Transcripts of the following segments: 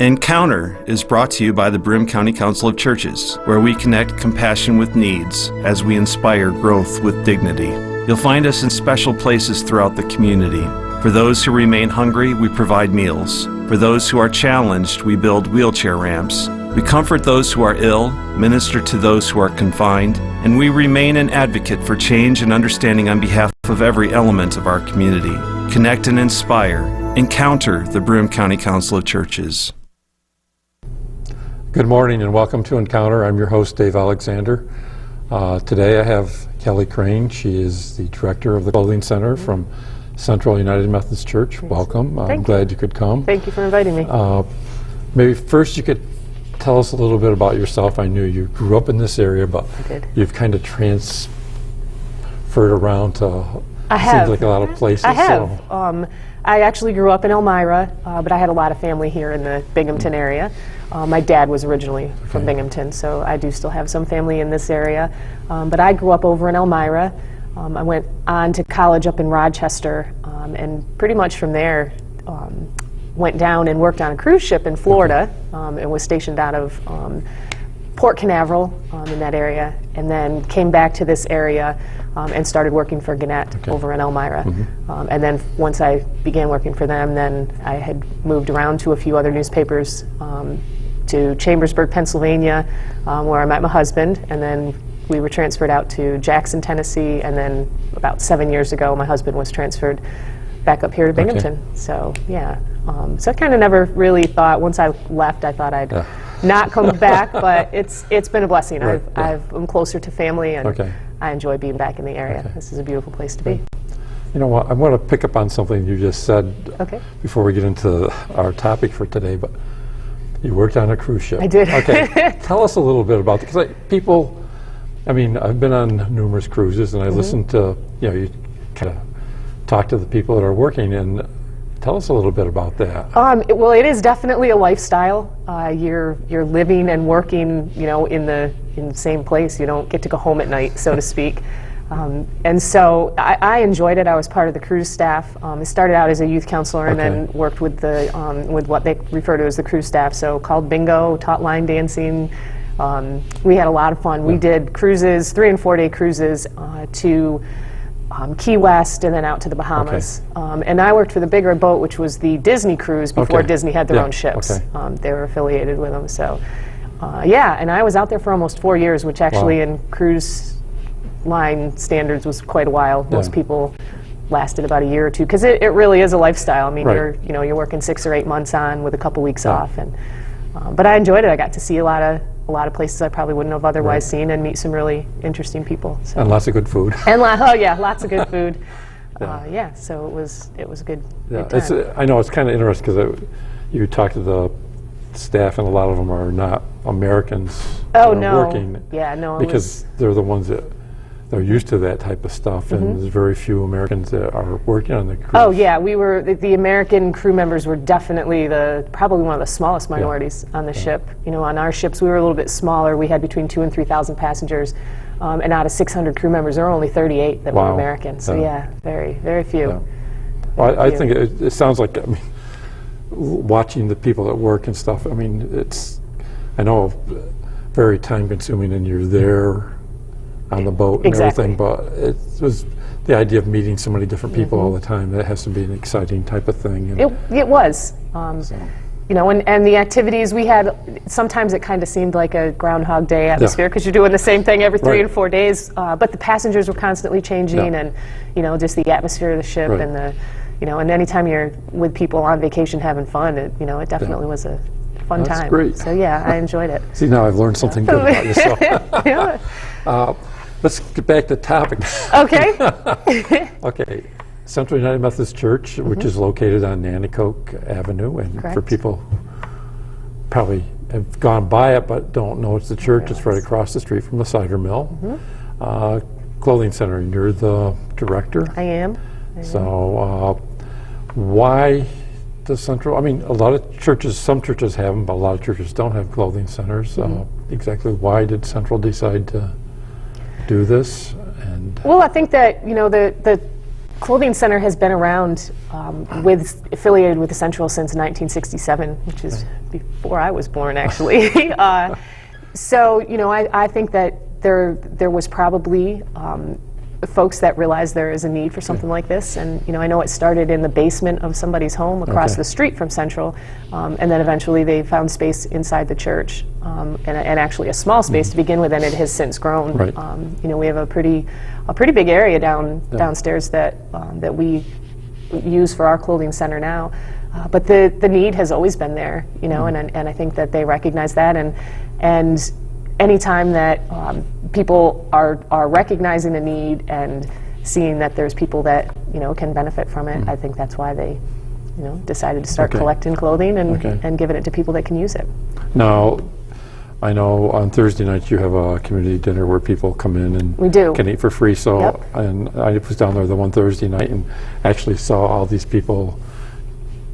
Encounter is brought to you by the Brim County Council of Churches, where we connect compassion with needs as we inspire growth with dignity. You'll find us in special places throughout the community. For those who remain hungry, we provide meals. For those who are challenged, we build wheelchair ramps. We comfort those who are ill, minister to those who are confined, and we remain an advocate for change and understanding on behalf of every element of our community. Connect and inspire. Encounter the Brim County Council of Churches. Good morning and welcome to Encounter. I'm your host, Dave Alexander. Today I have Kelly Crane. She is the director of the Clothing Center from Central United Methodist Church. Welcome. I'm glad you could come. Thank you for inviting me. Maybe first you could tell us a little bit about yourself. I knew you grew up in this area, but you've kind of transferred around to seems like a lot of places. I have. So. I actually grew up in Elmira, but I had a lot of family here in the Binghamton area. My dad was originally from Binghamton, so I do still have some family in this area. But I grew up over in Elmira. I went on to college up in Rochester, and pretty much from there went down and worked on a cruise ship in Florida, and was stationed out of Port Canaveral in that area, and then came back to this area and started working for Gannett over in Elmira. And then once I began working for them, then I had moved around to a few other newspapers, to Chambersburg, Pennsylvania, where I met my husband, and then we were transferred out to Jackson, Tennessee, and then about 7 years ago my husband was transferred back up here to Binghamton. So yeah, so I kind of never really thought, once I left, I thought I'd not come back, but it's been a blessing. I'm closer to family, and I enjoy being back in the area. This is a beautiful place to be. You know what, I want to pick up on something you just said before we get into our topic for today, but you worked on a cruise ship. I did. Tell us a little bit about it, because people, I mean, I've been on numerous cruises, and I listen to, you kind of talk to the people that are working, and tell us a little bit about that. Well, it is definitely a lifestyle. You're living and working, in the same place. You don't get to go home at night, so to speak. And so I enjoyed it. I was part of the cruise staff. I started out as a youth counselor and then worked with with what they refer to as the cruise staff. So called bingo, taught line dancing. We had a lot of fun. We did cruises, 3 and 4 day cruises to Key West and then out to the Bahamas. And I worked for the bigger boat, which was the Disney cruise before Disney had their own ships. They were affiliated with them. So and I was out there for almost 4 years, which actually in cruise line standards was quite a while. Most people lasted about a year or two, because it really is a lifestyle. I mean, you're working 6 or 8 months on with a couple weeks off, and but I enjoyed it. I got to see a lot of places I probably wouldn't have otherwise seen, and meet some really interesting people. So. And lots of good food. And lots of good food. So it was a good time. I know it's kind of interesting, because you talk to the staff, and a lot of them are not Americans working. Because they're the ones that they're used to that type of stuff, and there's very few Americans that are working on the cruise. Oh yeah, we were the American crew members were definitely probably one of the smallest minorities on the ship. On our ships we were a little bit smaller. We had between 2,000 and 3,000 passengers, and out of 600 crew members, there were only 38 that were American. So very, very few. Well, I think it sounds like, I mean, watching the people at work and stuff. I mean, I know, very time consuming, and you're there on the boat and everything, but it was the idea of meeting so many different people all the time. That has to be an exciting type of thing. And it was. And the activities we had, sometimes it kind of seemed like a Groundhog Day atmosphere, because you're doing the same thing every 3 and 4 days, but the passengers were constantly changing, and just the atmosphere of the ship, and and anytime you're with people on vacation having fun, it definitely was a fun time. That's great. So I enjoyed it. See, now I've learned something good about yourself. Let's get back to the topic. Central United Methodist Church, which is located on Nanticoke Avenue, and for people who probably have gone by it but don't know it's the church, it's right across the street from the cider mill. Clothing Center, and you're the director? I am. So why does Central, I mean, a lot of churches, some churches have them, but a lot of churches don't have clothing centers. Exactly why did Central decide to do this? And well, I think that the Clothing Center has been around affiliated with the Central since 1967, which is before I was born, actually. So, I think that there was probably folks that realized there is a need for something like this, and I know it started in the basement of somebody's home across the street from Central, and then eventually they found space inside the church, and actually a small space to begin with, and it has since grown. Right. We have a pretty big area downstairs that we use for our clothing center now, but the need has always been there, and I think that they recognize that, and anytime that people are recognizing the need and seeing that there's people that can benefit from it, I think that's why they decided to start collecting clothing and giving it to people that can use it. Now, I know on Thursday nights you have a community dinner where people come in and we do. Can eat for free. So, Yep. And I was down there the one Thursday night and actually saw all these people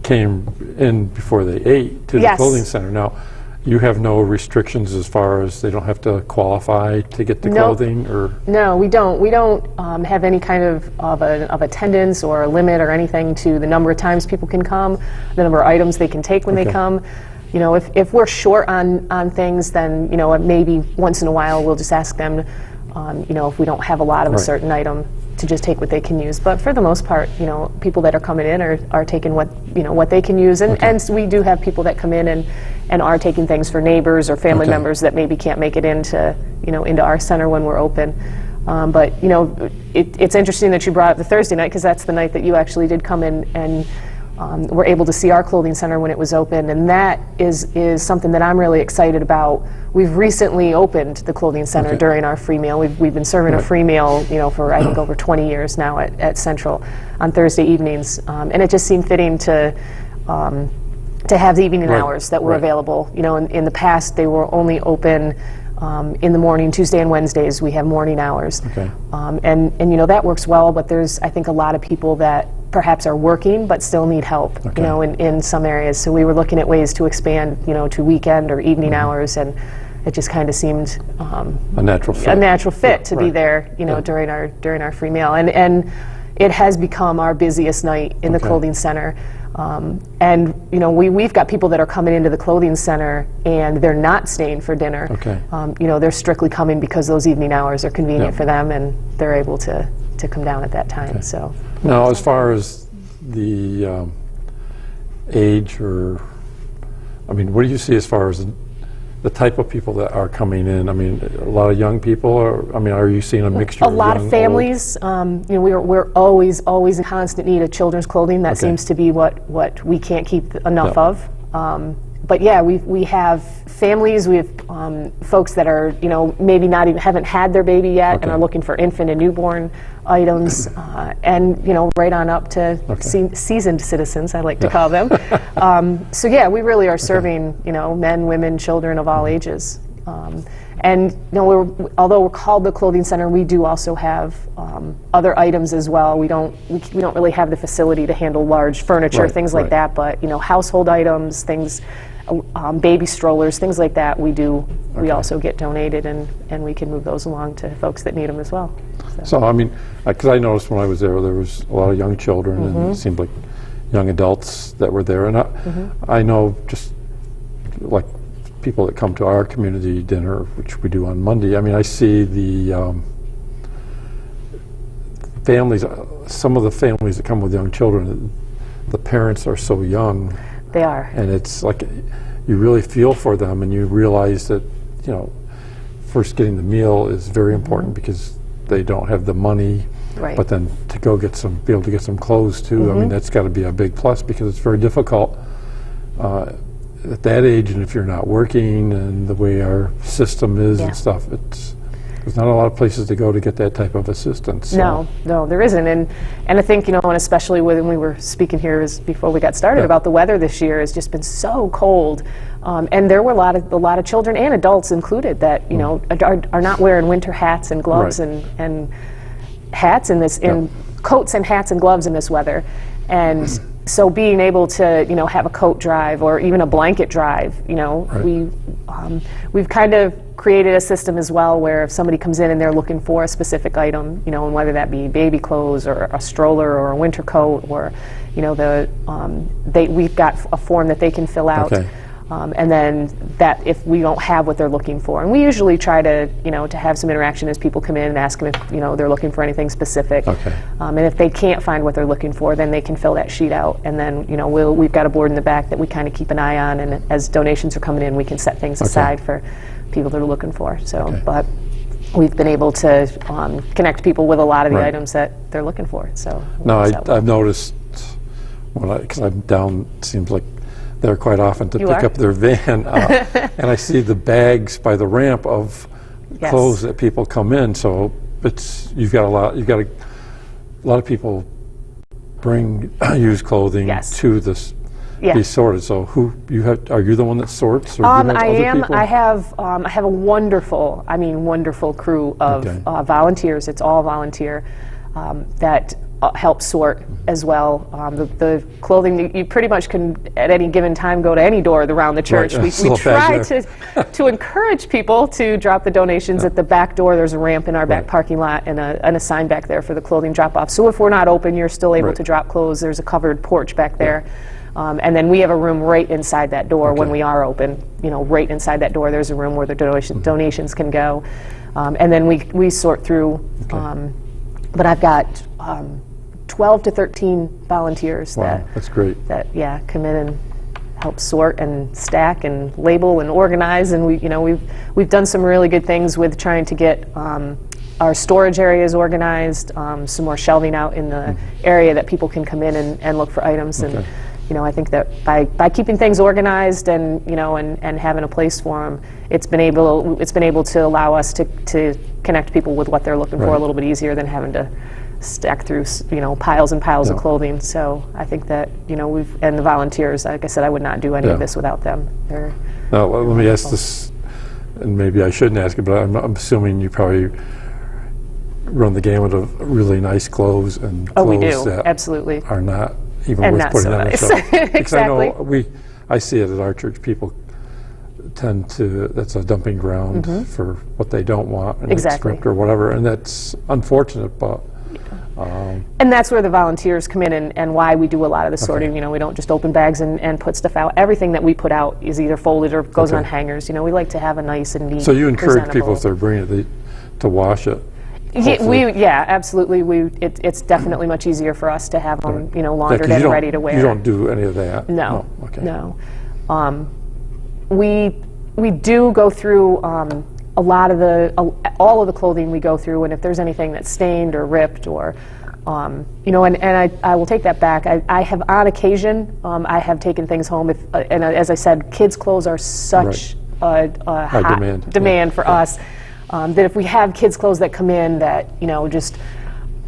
came in before they ate to the clothing center. Now, you have no restrictions as far as they don't have to qualify to get the clothing, or no, we don't. We don't have any kind of attendance or a limit or anything to the number of times people can come, the number of items they can take when they come. If we're short on things, then maybe once in a while we'll just ask them, if we don't have a lot of a certain item, to just take what they can use. But for the most part, people that are coming in are taking what they can use, and we do have people that come in and are taking things for neighbors or family members that maybe can't make it into our center when we're open. But it's interesting that you brought up the Thursday night, because that's the night that you actually did come in and were able to see our clothing center when it was open, and that is something that I'm really excited about. We've recently opened the clothing center during our free meal. We've been serving a free meal, for I think over 20 years now at Central on Thursday evenings, and it just seemed fitting to have the evening hours that were available. In the past they were only open in the morning. Tuesday and Wednesdays we have morning hours, and that works well. But there's, I think, a lot of people that perhaps are working but still need help, in some areas. So we were looking at ways to expand, to weekend or evening hours, and it just kind of seemed a natural fit to be there, during our free meal, and it has become our busiest night in the clothing center. And we've got people that are coming into the clothing center and they're not staying for dinner. They're strictly coming because those evening hours are convenient for them, and they're able to come down at that time. So now, as far as the age, what do you see as far as the type of people that are coming in? A lot of young people, or are you seeing a mixture? A lot of families. We're always in constant need of children's clothing. That seems to be what we can't keep enough of. But yeah, we have families. We have folks that are maybe not even haven't had their baby yet and are looking for infant and newborn items, and right on up to seasoned citizens, I like to call them. So yeah, we really are serving men, women, children of all ages. And although we're called the clothing center, we do also have other items as well. We don't really have the facility to handle large furniture, things like that. But household items, things, baby strollers, things like that, we do. We also get donated, and we can move those along to folks that need them as well. So because I noticed when I was there was a lot of young children, and it seemed like young adults that were there, and I know just like people that come to our community dinner, which we do on Monday, I see the families, some of the families that come with young children, the parents are so young. They are. And it's like you really feel for them, and you realize that, first getting the meal is very important because they don't have the money. But then to be able to get some clothes too, that's got to be a big plus, because it's very difficult at that age, and if you're not working, and the way our system is and stuff, there's not a lot of places to go to get that type of assistance. So. No, there isn't, and I think and especially when we were speaking here before we got started about the weather this year has just been so cold, and there were a lot of children and adults included that are not wearing winter hats and gloves and hats in coats and hats and gloves in this weather, and. So being able to, have a coat drive or even a blanket drive, we've kind of created a system as well where if somebody comes in and they're looking for a specific item, you know, and whether that be baby clothes or a stroller or a winter coat or, you know, we've got a form that they can fill out. Okay. And then that if we don't have what they're looking for, and we usually try to, you know, to have some interaction as people come in and ask them if, you know, they're looking for anything specific. Okay. And if they can't find what they're looking for, then they can fill that sheet out. And then, you know, we've got a board in the back that we kind of keep an eye on, and as donations are coming in, we can set things aside for people that are looking for. So, but we've been able to connect people with a lot of the items that they're looking for. So no, I've noticed because I'm down, it seems like there quite often to pick up their van, and I see the bags by the ramp of clothes that people come in. So you've got a lot of people bring used clothing to this. Be sorted. So are you the one that sorts? Or I am. People? I have a wonderful crew of volunteers. It's all volunteer that help sort as well. The clothing, you pretty much can at any given time go to any door around the church. Right. We try to encourage people to drop the donations at the back door. There's a ramp in our back parking lot and a sign back there for the clothing drop off. So if we're not open, you're still able to drop clothes. There's a covered porch back there. And then we have a room right inside that door when we are open. You know, right inside that door, there's a room where the donations can go. And then we sort through. But I've got 12 to 13 volunteers that's great. that come in and help sort and stack and label and organize. And we've done some really good things with trying to get our storage areas organized, some more shelving out in the area that people can come in and look for items. And you know, I think that by keeping things organized and and having a place for them, it's been able to allow us to connect people with what they're looking for a little bit easier than having to stack through piles and piles of clothing. So I think that and the volunteers, like I said, I would not do any of this without them. Now let me ask this, and maybe I shouldn't ask it, but I'm assuming you probably run the gamut of really nice clothes and clothes we do. that Absolutely. are not even and worth not putting so on nice. themselves. Exactly. I see it at our church. People tend to, that's a dumping ground for what they don't want, and it's stripped or whatever, and that's unfortunate, but and that's where the volunteers come in and why we do a lot of the sorting. We don't just open bags and put stuff out. Everything that we put out is either folded or goes on hangers. We like to have a nice and neat. So you encourage people, if they're bringing it, to wash it? Absolutely. It's definitely much easier for us to have them, laundered and ready to wear. You don't do any of that? No. No. We do go through a lot of all of the clothing we go through, and if there's anything that's stained or ripped or, and I will take that back. I have on occasion, I have taken things home and as I said, kids' clothes are such a high demand for us. That if we have kids' clothes that come in that just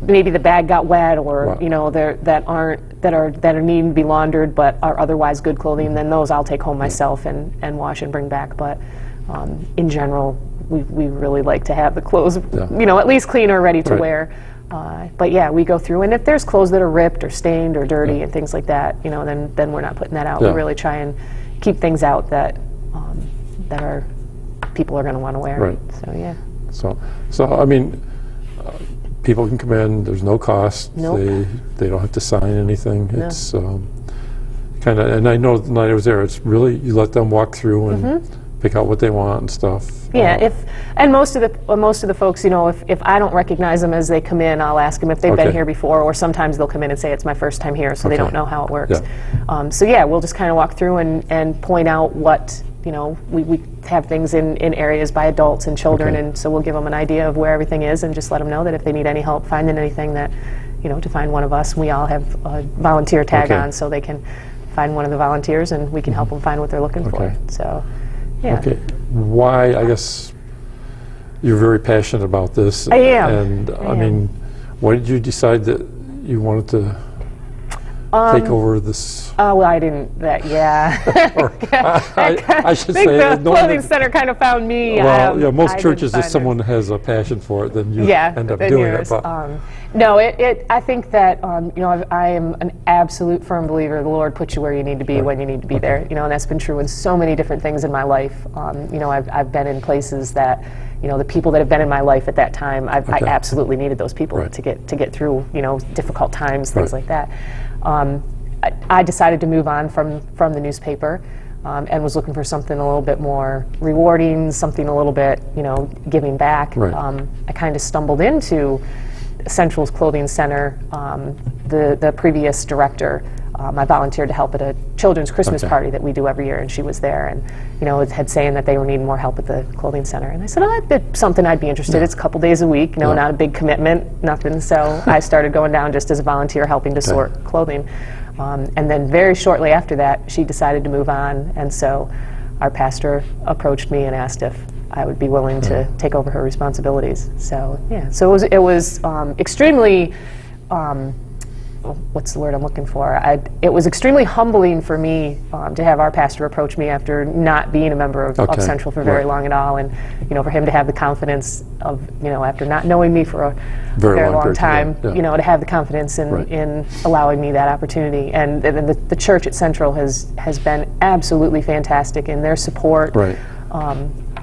maybe the bag got wet or that are needing to be laundered but are otherwise good clothing, then those I'll take home myself and wash and bring back. But in general, we really like to have the clothes at least clean or ready to wear. But we go through, and if there's clothes that are ripped or stained or dirty and things like that, then we're not putting that out. We really try and keep things out that are people are going to want to wear. Right. So So I mean, people can come in. There's no cost. Nope. They don't have to sign anything. No. It's kind of, and I know the night I was there, it's really you let them walk through and pick out what they want and stuff. Yeah. Most of the folks, if I don't recognize them as they come in, I'll ask them if they've been here before, or sometimes they'll come in and say it's my first time here, so they don't know how it works. We'll just kind of walk through and point out what. We have things in areas by adults and children, and so we'll give them an idea of where everything is and just let them know that if they need any help finding anything that, to find one of us. We all have a volunteer tag on, so they can find one of the volunteers and we can help them find what they're looking for. So, Okay. Why, I guess, you're very passionate about this. I am. And I mean, why did you decide that you wanted to take over this? Oh, well, I didn't. Or, I should think say, the clothing center kind of found me. Well, yeah, most I churches, didn't if find someone has a passion for it, then you Yeah, end up then doing yours. it. But No, I think that I am an absolute firm believer. The Lord puts you where you need to be when you need to be there. And that's been true in so many different things in my life. I've been in places that the people that have been in my life at that time, I absolutely needed those people to get through difficult times, things like that. I decided to move on from the newspaper. And was looking for something a little bit more rewarding, something a little bit, giving back. Right. I kind of stumbled into Central's Clothing Center. The previous director, I volunteered to help at a children's Christmas party that we do every year, and she was there, and had saying that they were needing more help at the clothing center. And I said, it's something I'd be interested in. It's a couple days a week, not a big commitment, nothing. So I started going down just as a volunteer, helping to sort clothing. And then very shortly after that, she decided to move on, and so our pastor approached me and asked if I would be willing to take over her responsibilities. So it was extremely, what's the word I'm looking for? It was extremely humbling for me to have our pastor approach me after not being a member of Central for very long at all, and for him to have the confidence of after not knowing me for a very long time, to have the confidence in allowing me that opportunity. And the church at Central has been absolutely fantastic in their support.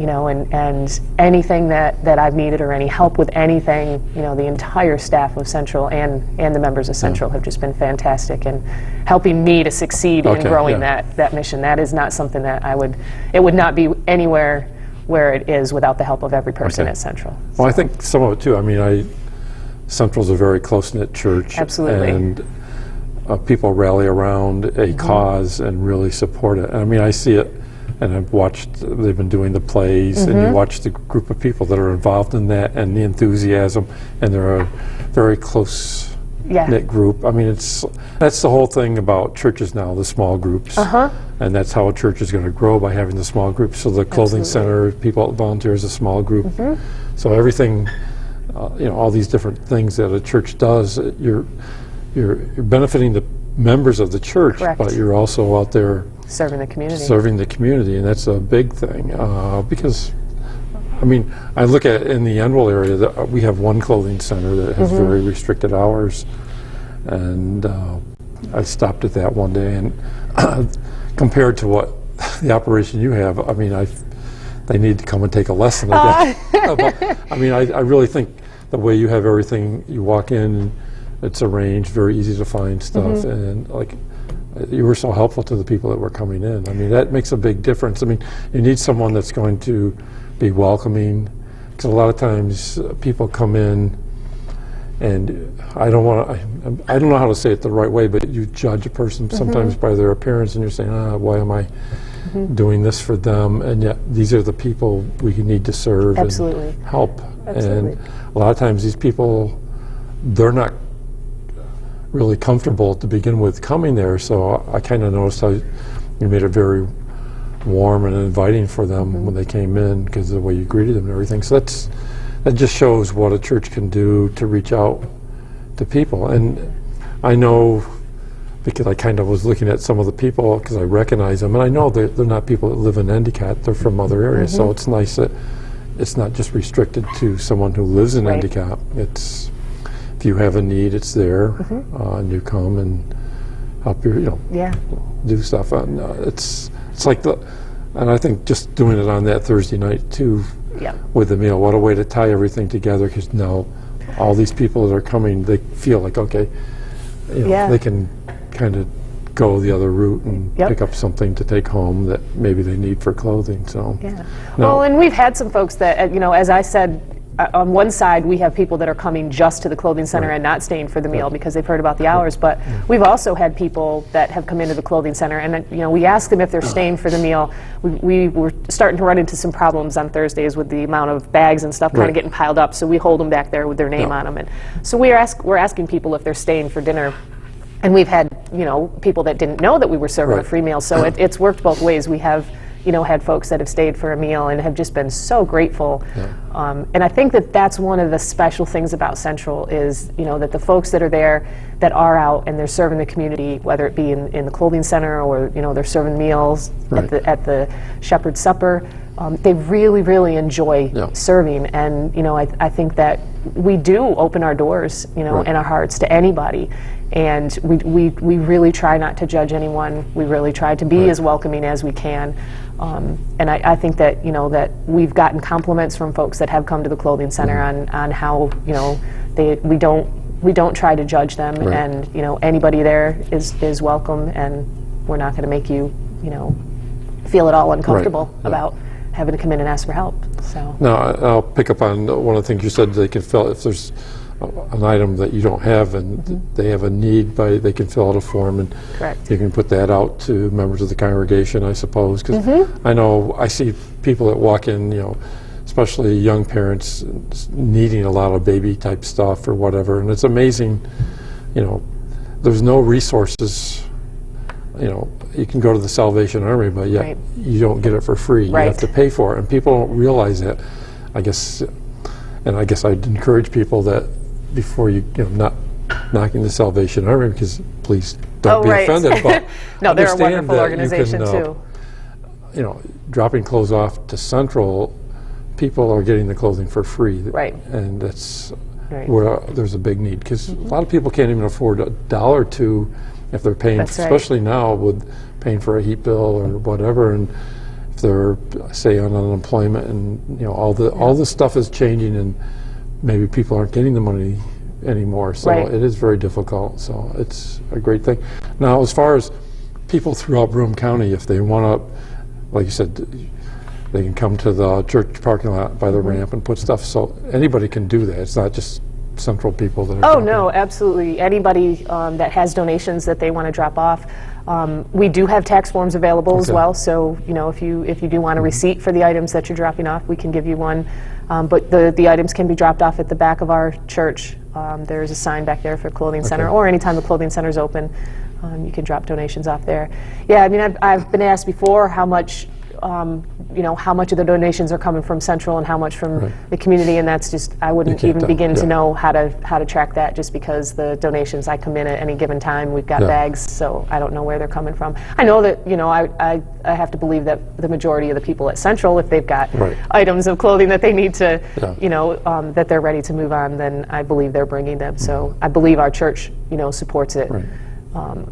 And anything that I've needed or any help with anything, the entire staff of Central and the members of Central have just been fantastic in helping me to succeed in growing that mission. That is not something that it would not be anywhere where it is without the help of every person at Central. Well, I think some of it too. I mean, Central's a very close-knit church. Absolutely. And people rally around a cause and really support it. And I mean, I see it. And I've watched, they've been doing the plays, and you watch the group of people that are involved in that and the enthusiasm, and they're a very close-knit group. I mean, that's the whole thing about churches now, the small groups. And that's how a church is going to grow, by having the small groups. So the clothing center, people volunteer as a small group. So everything, all these different things that a church does, you're benefiting the members of the church, but you're also out there serving the community. And that's a big thing, because I mean, I look at in the Enville area that we have one clothing center that has very restricted hours, and I stopped at that one day, and compared to what the operation you have, I mean, they need to come and take a lesson. I mean, I really think the way you have everything, you walk in, it's arranged, very easy to find stuff, and you were so helpful to the people that were coming in. I mean, that makes a big difference. I mean, you need someone that's going to be welcoming, because a lot of times people come in, and I don't know how to say it the right way, but you judge a person sometimes by their appearance, and you're saying, why am I doing this for them? And yet these are the people we need to serve and help. And a lot of times these people, they're not really comfortable to begin with coming there, so I kind of noticed how you made it very warm and inviting for them when they came in, because of the way you greeted them and everything. So that just shows what a church can do to reach out to people. And I know, because I kind of was looking at some of the people, because I recognize them, and I know they're not people that live in Endicott, they're from other areas, so it's nice that it's not just restricted to someone who lives in Endicott. It's, if you have a need, it's there, and you come and help do stuff. And it's like and I think just doing it on that Thursday night too, with the meal, what a way to tie everything together, because now all these people that are coming, they feel like, they can kind of go the other route and pick up something to take home that maybe they need for clothing. So well, and we've had some folks that, as I said, on one side, we have people that are coming just to the clothing center and not staying for the meal because they've heard about the hours. But we've also had people that have come into the clothing center, and we ask them if they're staying for the meal. We were starting to run into some problems on Thursdays with the amount of bags and stuff kind of getting piled up. So we hold them back there with their name on them, and so we're asking people if they're staying for dinner. And we've had people that didn't know that we were serving a free meal. So it's worked both ways. We have had folks that have stayed for a meal and have just been so grateful. And I think that that's one of the special things about Central is, that the folks that are there that are out and they're serving the community, whether it be in the clothing center or, they're serving meals at the Shepherd's Supper, they really, really enjoy serving. And, I think that we do open our doors, and our hearts to anybody. And we really try not to judge anyone. We really try to be as welcoming as we can. And I think that, that we've gotten compliments from folks that have come to the clothing center on how, we don't try to judge them. And, anybody there is welcome, and we're not going to make you, feel at all uncomfortable about having to come in and ask for help. So now I'll pick up on one of the things you said. They can fill if there's an item that you don't have and they have a need, they can fill out a form, and you can put that out to members of the congregation, I suppose, because I know I see people that walk in, especially young parents needing a lot of baby type stuff or whatever, and it's amazing, there's no resources. You can go to the Salvation Army, but yet you don't get it for free. You have to pay for it, and people don't realize that. I guess I'd encourage people that before not knocking the Salvation Army, because please don't be offended. But no, they're a wonderful organization too. Dropping clothes off to Central, people are getting the clothing for free, and that's where there's a big need, because a lot of people can't even afford $1 or $2 if they're paying, especially now with paying for a heat bill or whatever, and if they're, say, on unemployment, and all the stuff is changing, and maybe people aren't getting the money anymore, so it is very difficult. So it's a great thing. Now, as far as people throughout Broome County, if they want to, like you said, they can come to the church parking lot by the ramp and put stuff, so anybody can do that. It's not just Central people that are no, absolutely. Anybody that has donations that they want to drop off. We do have tax forms available as well, so if you do want a receipt for the items that you're dropping off, we can give you one. But the items can be dropped off at the back of our church. There's a sign back there for Clothing Center, or anytime the Clothing Center's open, you can drop donations off there. Yeah, I mean, I've been asked before how much how much of the donations are coming from Central and how much from the community, and that's just, I wouldn't even begin to know how to track that, just because the donations, I come in at any given time, we've got bags, so I don't know where they're coming from. I know that, I have to believe that the majority of the people at Central, if they've got items of clothing that they need to, that they're ready to move on, then I believe they're bringing them. So I believe our church, supports it.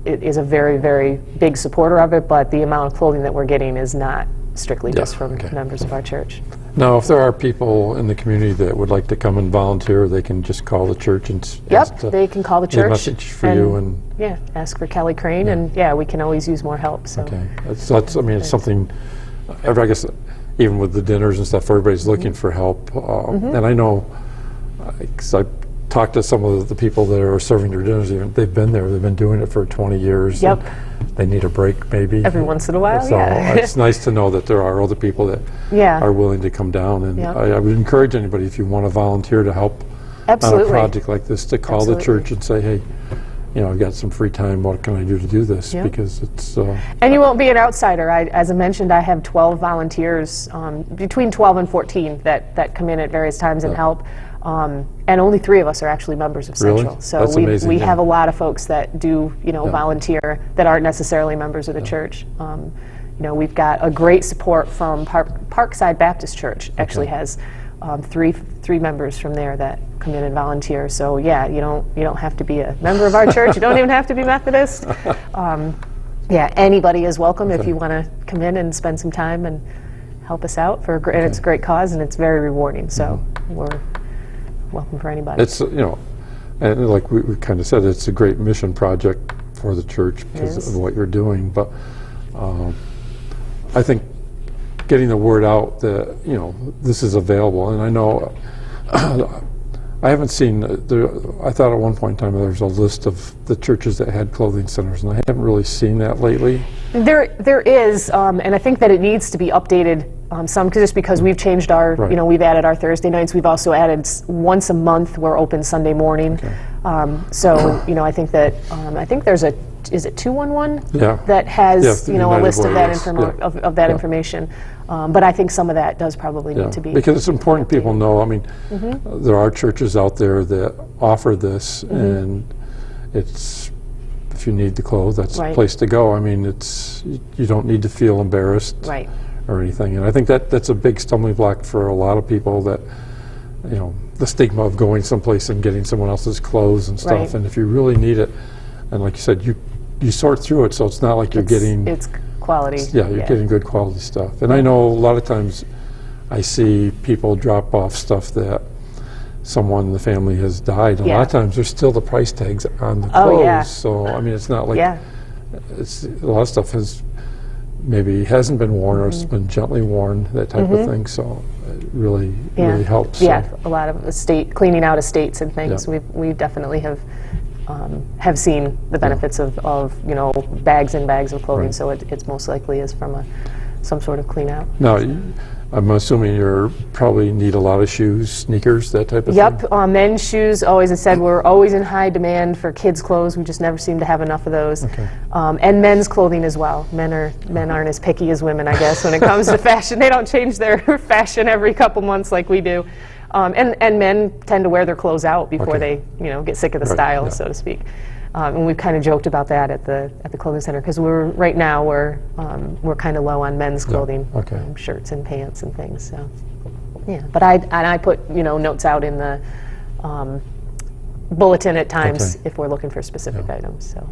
It is a very, very big supporter of it, but the amount of clothing that we're getting is not strictly just from members of our church. Now, if there are people in the community that would like to come and volunteer, they can just call the church and they can call the church. Message for you and ask for Kelly Crane, and we can always use more help. So that's I mean, it's something. I guess even with the dinners and stuff, everybody's looking for help, and I know, because I talked to some of the people that are serving their dinners. They've been there. They've been doing it for 20 years. They need a break, maybe every once in a while. So it's nice to know that there are other people that are willing to come down. And I would encourage anybody, if you want to volunteer to help on a project like this, to call the church and say, hey, I've got some free time. What can I do to do this? Because it's... and you won't be an outsider. As I mentioned, I have 12 volunteers, between 12 and 14 that come in at various times and help. And only 3 of us are actually members of Central. Really? So That's amazing, we have a lot of folks that do, volunteer, that aren't necessarily members of the church. We've got a great support from Parkside Baptist Church. Actually has three members from there that come in and volunteer. So you don't have to be a member of our church. You don't even have to be Methodist. Anybody is welcome if you want to come in and spend some time and help us out and it's a great cause, and it's very rewarding. So we're welcome for anybody. It's and like we kind of said, it's a great mission project for the church because of what you're doing. But I think getting the word out that this is available, and I know I haven't seen. I thought at one point in time there was a list of the churches that had clothing centers, and I haven't really seen that lately. There is, and I think that it needs to be updated. Some just because we've changed our, we've added our Thursday nights. We've also added once a month we're open Sunday morning. So I think that I think there's a is it 211? Yeah. That has, Yeah, the you know, a United list of that, Warriors. Yeah. of that Yeah. information. But I think some of that does probably Yeah, need to be. because it's important people updated. know. I mean, there are churches out there that offer this, and it's, if you need the clothes, that's the Right. place to go. I mean, it's, you don't need to feel embarrassed Right. or anything. And I think that's a big stumbling block for a lot of people, that, you know, the stigma of going someplace and getting someone else's clothes and stuff. Right. And if you really need it, and like you said, you sort through it, so it's not like you're getting, It's quality. yeah, you're getting good quality stuff. And I know a lot of times I see people drop off stuff that someone in the family has died. And a lot of times there's still the price tags on the clothes. Oh, yeah. So, I mean, it's not like, Yeah. it's, a lot of stuff maybe hasn't been worn, or it's been gently worn, that type of thing. So it really helps. Yeah, So, a lot of cleaning out estates and things. Yeah. We definitely have seen the benefits of you know, bags and bags of clothing. Right. So it's most likely is from some sort of clean out. now, I'm assuming you probably need a lot of shoes, sneakers, that type of thing? Yep, men's shoes, always, I said, we're always in high demand for kids' clothes. We just never seem to have enough of those. Okay. And men's clothing as well. Men aren't as picky as women, I guess, when it comes to fashion. They don't change their fashion every couple months like we do. And men tend to wear their clothes out before Okay. they, you know, get sick of the Right, style, yeah. so to speak. And we've kind of joked about that at the clothing center, because right now we're kind of low on men's clothing, okay. Shirts and pants and things. So yeah, but I put, you know, notes out in the bulletin at times Okay. if we're looking for specific items. So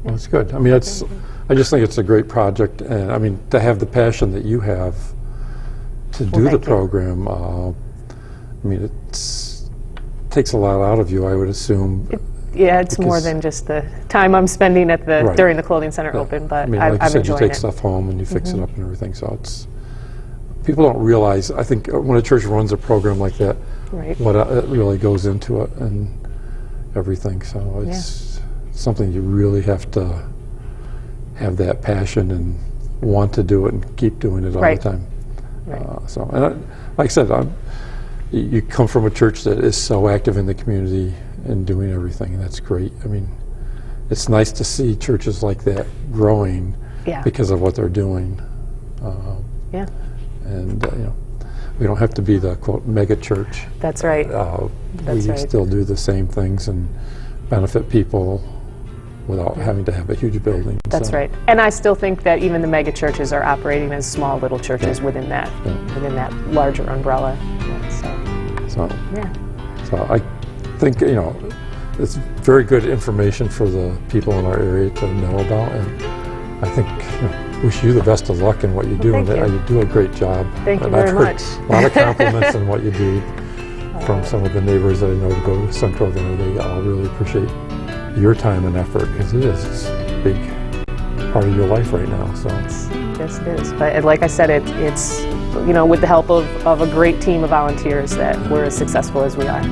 Well, that's good. I mean, I just think it's a great project, and I mean, to have the passion that you have to do the thank you. program, I mean, takes a lot out of you, I would assume. yeah, it's more Because- than just the time I'm spending at the Right. during the clothing center Yeah. open, but I mean, like you I'm said, you enjoying take it. stuff home and you fix it up and everything, so it's, people don't realize, I think when a church runs a program like that, Right. what it really goes into it and everything, so it's something you really have to have that passion and want to do it and keep doing it all Right. the time. Right. So, and like I said, you come from a church that is so active in the community and doing everything, and that's great. I mean, it's nice to see churches like that growing Yeah. because of what they're doing. Yeah, And, you know, we don't have to be the, quote, mega church. that's right. That's We right. still do the same things and benefit people without having to have a huge building. That's so. right. And I still think that even the mega churches are operating as small little churches within that larger umbrella. So, Yeah. so I think, you know, it's very good information for the people in our area to know about, and I think, you know, wish you the best of luck in what you do. thank and you. You do a great job. Thank you And very I've heard much. a lot of compliments on what you do from some of the neighbors that I know to go to Central there. They all really appreciate your time and effort, because it's a big part of your life right now. So Yes, it is. But like I said, it's, you know, with the help of a great team of volunteers that we're as successful as we are.